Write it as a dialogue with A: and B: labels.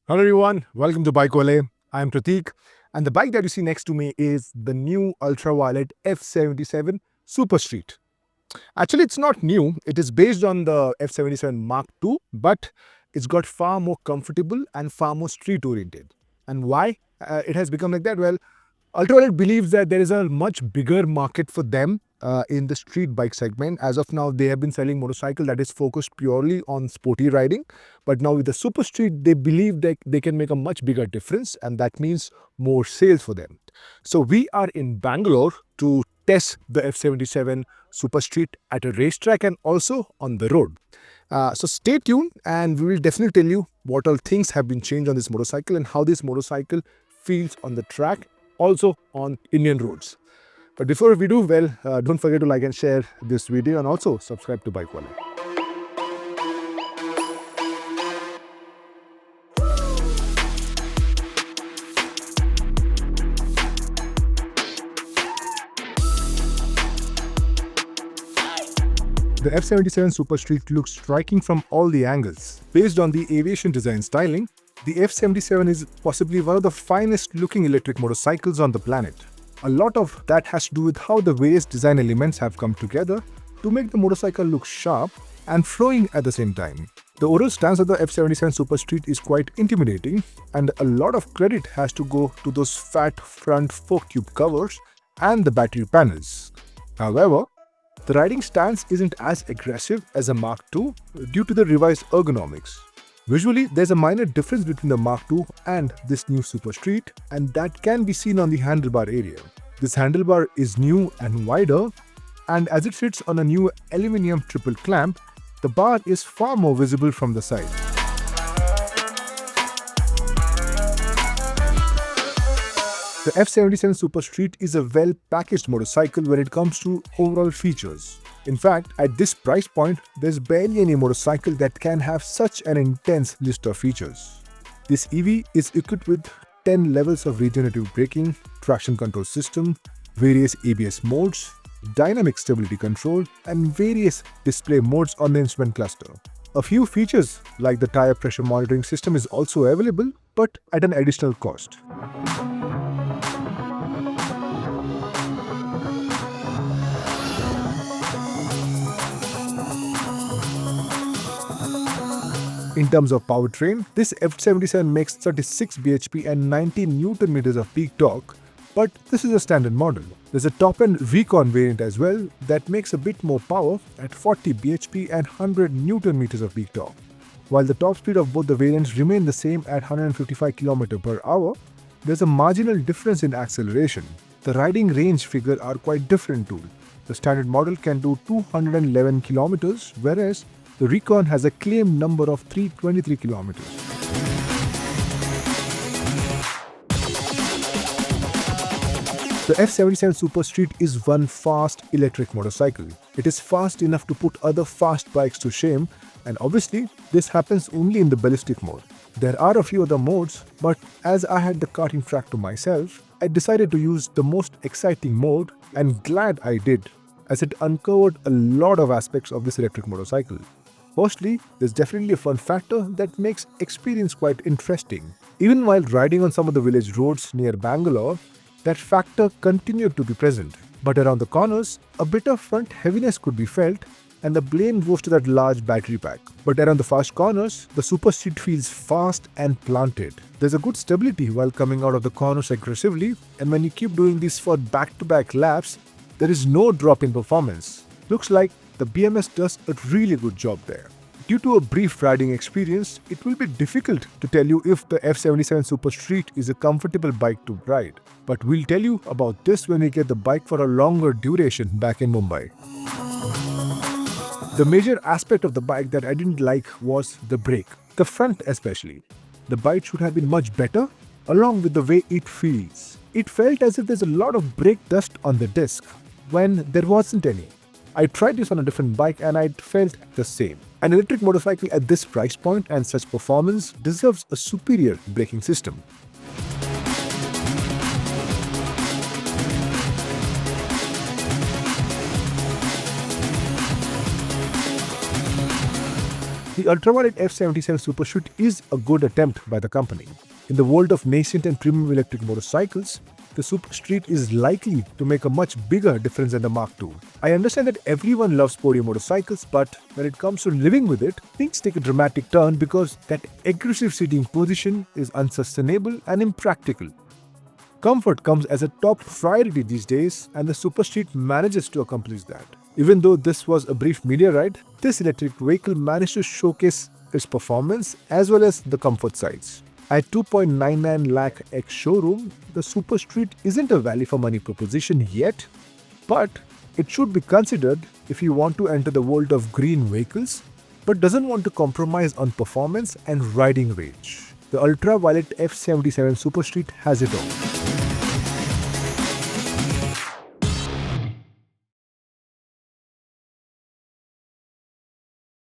A: Hello everyone, welcome to BikeWale. I'm Pratheek, and the bike that you see next to me is the new Ultraviolette F77 SuperStreet. Actually, it's not new. It is based on the F77 Mach 2, but it's got far more comfortable and far more street oriented. And why it has become like that? Well, Ultraviolette believes that there is a much bigger market for them in the street bike segment. As of now, they have been selling motorcycle that is focused purely on sporty riding. But now with the Super Street, they believe that they can make a much bigger difference, and that means more sales for them. So we are in Bangalore to test the F77 Super Street at a racetrack and also on the road. So stay tuned, and we will definitely tell you what all things have been changed on this motorcycle and how this motorcycle feels on the track, also on Indian roads. But before we do, don't forget to like and share this video and also subscribe to BikeWale. The F77 SuperStreet looks striking from all the angles. Based on the aviation design styling, the F77 is possibly one of the finest looking electric motorcycles on the planet. A lot of that has to do with how the various design elements have come together to make the motorcycle look sharp and flowing at the same time. The overall stance of the F77 SuperStreet is quite intimidating, and a lot of credit has to go to those fat front fork tube covers and the battery panels. However, the riding stance isn't as aggressive as a Mach 2 due to the revised ergonomics. Visually, there's a minor difference between the Mach 2 and this new Super Street, and that can be seen on the handlebar area. This handlebar is new and wider, and as it sits on a new aluminium triple clamp, the bar is far more visible from the side. The F77 SuperStreet is a well-packaged motorcycle when it comes to overall features. In fact, at this price point, there's barely any motorcycle that can have such an intense list of features. This EV is equipped with 10 levels of regenerative braking, traction control system, various ABS modes, dynamic stability control, and various display modes on the instrument cluster. A few features like the tire pressure monitoring system is also available, but at an additional cost. In terms of powertrain, this F77 makes 36 bhp and 19 Nm of peak torque, but this is a standard model. There's a top-end Recon variant as well that makes a bit more power at 40 bhp and 100 Nm of peak torque. While the top speed of both the variants remain the same at 155 km per hour, there's a marginal difference in acceleration. The riding range figure are quite different too. The standard model can do 211 km, whereas the Recon has a claimed number of 323 km. The F77 SuperStreet is one fast electric motorcycle. It is fast enough to put other fast bikes to shame, and obviously this happens only in the ballistic mode. There are a few other modes, but as I had the karting track to myself, I decided to use the most exciting mode, and glad I did, as it uncovered a lot of aspects of this electric motorcycle. Firstly, there's definitely a fun factor that makes experience quite interesting. Even while riding on some of the village roads near Bangalore, that factor continued to be present. But around the corners, a bit of front heaviness could be felt, and the blame goes to that large battery pack. But around the fast corners, the Super Street feels fast and planted. There's a good stability while coming out of the corners aggressively, and when you keep doing this for back-to-back laps, there is no drop in performance. Looks like the BMS does a really good job there. Due to a brief riding experience, it will be difficult to tell you if the F77 SuperStreet is a comfortable bike to ride. But we'll tell you about this when we get the bike for a longer duration back in Mumbai. The major aspect of the bike that I didn't like was the brake, the front especially. The bike should have been much better, along with the way it feels. It felt as if there's a lot of brake dust on the disc, when there wasn't any. I tried this on a different bike and I felt the same. An electric motorcycle at this price point and such performance deserves a superior braking system. The Ultraviolette F77 SuperStreet is a good attempt by the company. In the world of nascent and premium electric motorcycles, the SuperStreet is likely to make a much bigger difference than the Mach 2. I understand that everyone loves sporty motorcycles, but when it comes to living with it, things take a dramatic turn because that aggressive seating position is unsustainable and impractical. Comfort comes as a top priority these days, and the SuperStreet manages to accomplish that. Even though this was a brief media ride, this electric vehicle managed to showcase its performance as well as the comfort sides. At 2.99 lakh ex showroom, the SuperStreet isn't a value for money proposition yet, but it should be considered if you want to enter the world of green vehicles but doesn't want to compromise on performance and riding range. The Ultraviolette F77 SuperStreet has it all.